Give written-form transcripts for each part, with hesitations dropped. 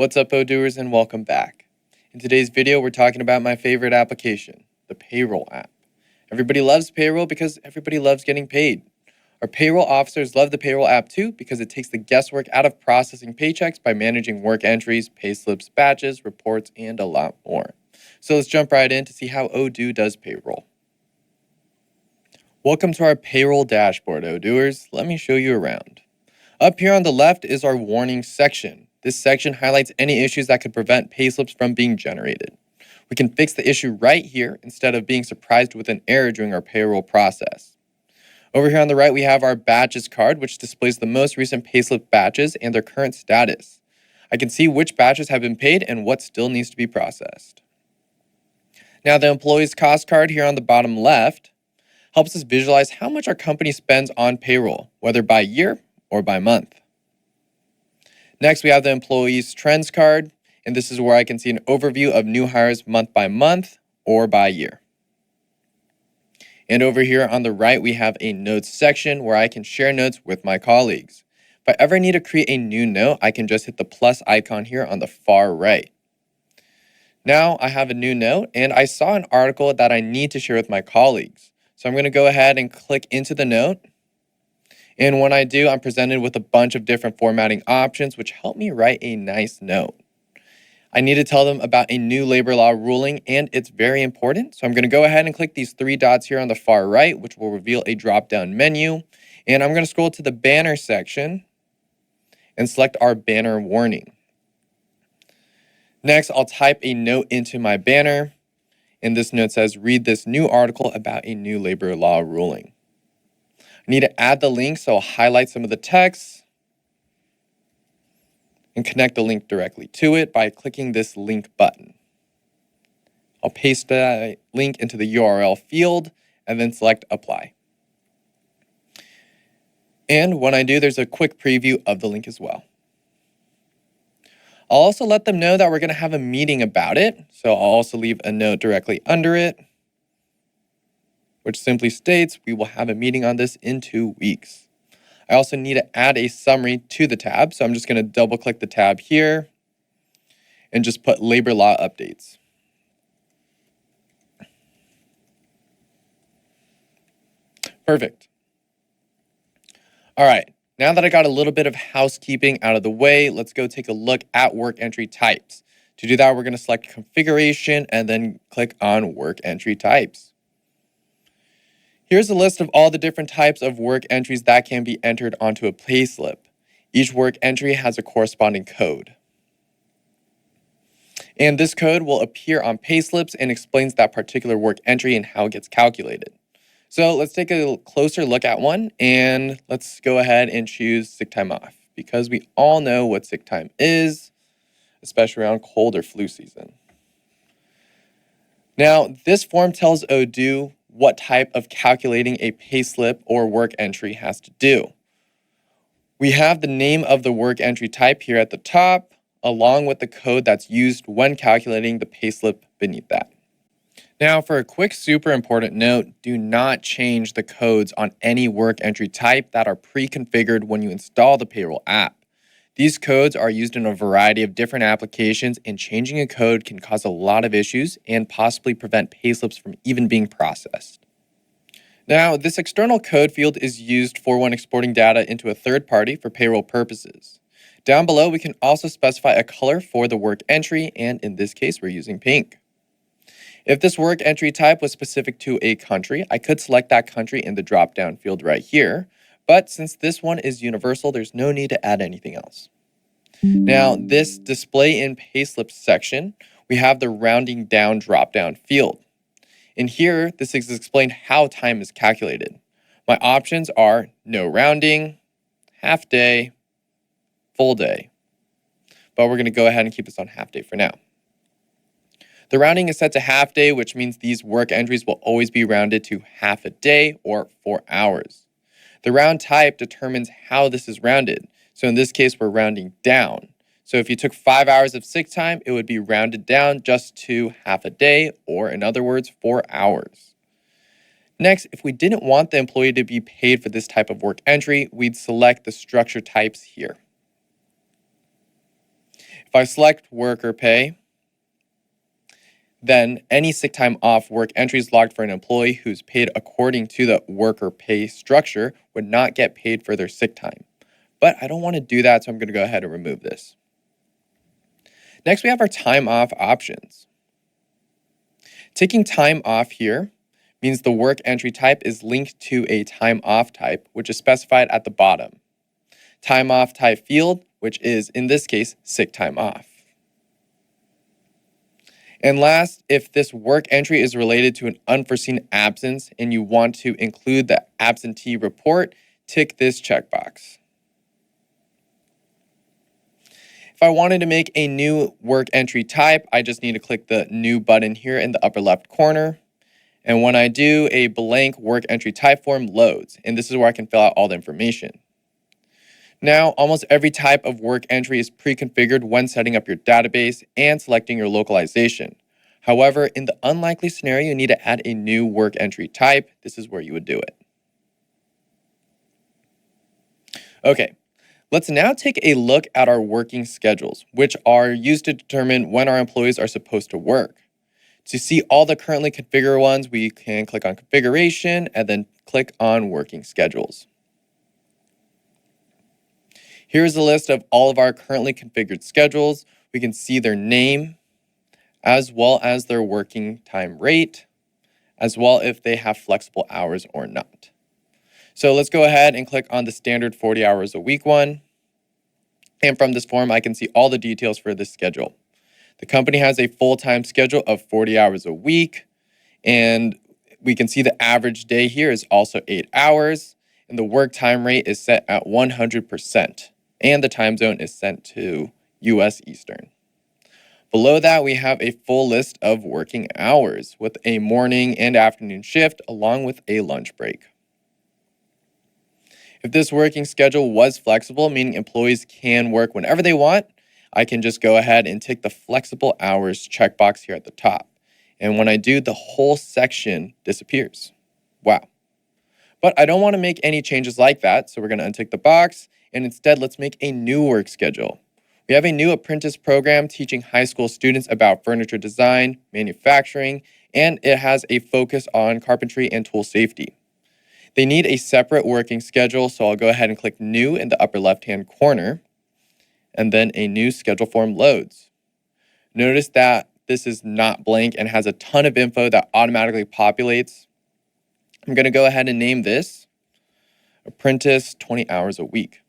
What's up, Odooers, and welcome back. In today's video, we're talking about my favorite application, the Payroll app. Everybody loves payroll because everybody loves getting paid. Our payroll officers love the Payroll app too because it takes the guesswork out of processing paychecks by managing work entries, payslips, batches, reports, and a lot more. So let's jump right in to see how Odoo does payroll. Welcome to our payroll dashboard, Odooers. Let me show you around. Up here on the left is our warning section. This section highlights any issues that could prevent payslips from being generated. We can fix the issue right here instead of being surprised with an error during our payroll process. Over here on the right, we have our batches card, which displays the most recent payslip batches and their current status. I can see which batches have been paid and what still needs to be processed. Now, the employee's cost card here on the bottom left helps us visualize how much our company spends on payroll, whether by year or by month. Next, we have the employee's trends card, and this is where I can see an overview of new hires month by month or by year. And over here on the right, we have a notes section where I can share notes with my colleagues. If I ever need to create a new note, I can just hit the plus icon here on the far right. Now I have a new note, and I saw an article that I need to share with my colleagues. So I'm going to go ahead and click into the note. And when I do, I'm presented with a bunch of different formatting options, which help me write a nice note. I need to tell them about a new labor law ruling, and it's very important. So I'm going to go ahead and click these three dots here on the far right, which will reveal a drop-down menu. And I'm going to scroll to the banner section and select our banner warning. Next, I'll type a note into my banner. And this note says, read this new article about a new labor law ruling. I need to add the link, so I'll highlight some of the text and connect the link directly to it by clicking this link button. I'll paste that link into the URL field and then select apply. And when I do, there's a quick preview of the link as well. I'll also let them know that we're going to have a meeting about it, so I'll also leave a note directly under it, which simply states we will have a meeting on this in 2 weeks. I also need to add a summary to the tab, so I'm just going to double click the tab here and just put labor law updates. Perfect. All right, now that I got a little bit of housekeeping out of the way, let's go take a look at work entry types. To do that, we're going to select configuration and then click on work entry types. Here's a list of all the different types of work entries that can be entered onto a payslip. Each work entry has a corresponding code. And this code will appear on payslips and explains that particular work entry and how it gets calculated. So let's take a closer look at one, and let's go ahead and choose sick time off, because we all know what sick time is, especially around cold or flu season. Now, this form tells Odoo what type of calculating a payslip or work entry has to do. We have the name of the work entry type here at the top, along with the code that's used when calculating the payslip beneath that. Now, for a quick super important note, do not change the codes on any work entry type that are pre-configured when you install the Payroll app. These codes are used in a variety of different applications, and changing a code can cause a lot of issues and possibly prevent payslips from even being processed. Now, this external code field is used for when exporting data into a third party for payroll purposes. Down below, we can also specify a color for the work entry, and in this case, we're using pink. If this work entry type was specific to a country, I could select that country in the drop-down field right here. But since this one is universal, there's no need to add anything else. Now, this display in payslips section, we have the rounding down drop-down field. In here, this is explained how time is calculated. My options are no rounding, half day, full day. But we're going to go ahead and keep this on half day for now. The rounding is set to half day, which means these work entries will always be rounded to half a day or 4 hours. The round type determines how this is rounded. So in this case, we're rounding down. So if you took 5 hours of sick time, it would be rounded down just to half a day, or in other words, 4 hours. Next, if we didn't want the employee to be paid for this type of work entry, we'd select the structure types here. If I select worker pay, then any sick time off work entries logged for an employee who's paid according to the worker pay structure would not get paid for their sick time. But I don't want to do that, so I'm going to go ahead and remove this. Next, we have our time off options. Taking time off here means the work entry type is linked to a time off type, which is specified at the bottom. Time off type field, which is in this case, sick time off. And last, if this work entry is related to an unforeseen absence and you want to include the absentee report, tick this checkbox. If I wanted to make a new work entry type, I just need to click the new button here in the upper left corner. And when I do, a blank work entry type form loads, and this is where I can fill out all the information. Now, almost every type of work entry is pre-configured when setting up your database and selecting your localization. However, in the unlikely scenario you need to add a new work entry type, this is where you would do it. Okay, let's now take a look at our working schedules, which are used to determine when our employees are supposed to work. To see all the currently configured ones, we can click on Configuration and then click on Working Schedules. Here's a list of all of our currently configured schedules. We can see their name, as well as their working time rate, as well if they have flexible hours or not. So let's go ahead and click on the standard 40 hours a week one. And from this form, I can see all the details for this schedule. The company has a full-time schedule of 40 hours a week, and we can see the average day here is also 8 hours, and the work time rate is set at 100%, and the time zone is set to US Eastern. Below that, we have a full list of working hours with a morning and afternoon shift along with a lunch break. If this working schedule was flexible, meaning employees can work whenever they want, I can just go ahead and tick the flexible hours checkbox here at the top. And when I do, the whole section disappears. Wow. But I don't want to make any changes like that, so we're going to untick the box, and instead let's make a new work schedule. We have a new apprentice program teaching high school students about furniture design, manufacturing, and it has a focus on carpentry and tool safety. They need a separate working schedule, so I'll go ahead and click New in the upper left-hand corner, and then a new schedule form loads. Notice that this is not blank and has a ton of info that automatically populates. I'm going to go ahead and name this Apprentice 20 hours a week.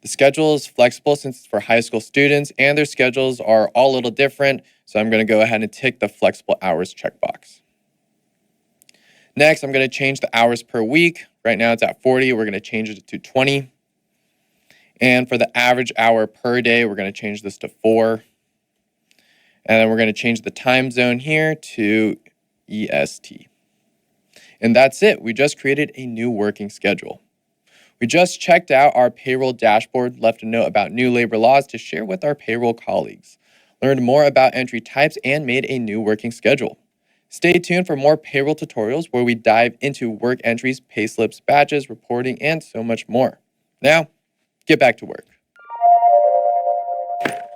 The schedule is flexible since it's for high school students, and their schedules are all a little different, so I'm going to go ahead and tick the flexible hours checkbox. Next, I'm going to change the hours per week. Right now it's at 40. We're going to change it to 20. And for the average hour per day, we're going to change this to 4. And then we're going to change the time zone here to EST. And that's it. We just created a new working schedule. We just checked out our payroll dashboard, left a note about new labor laws to share with our payroll colleagues, learned more about entry types, and made a new working schedule. Stay tuned for more payroll tutorials where we dive into work entries, payslips, badges, reporting, and so much more. Now, get back to work.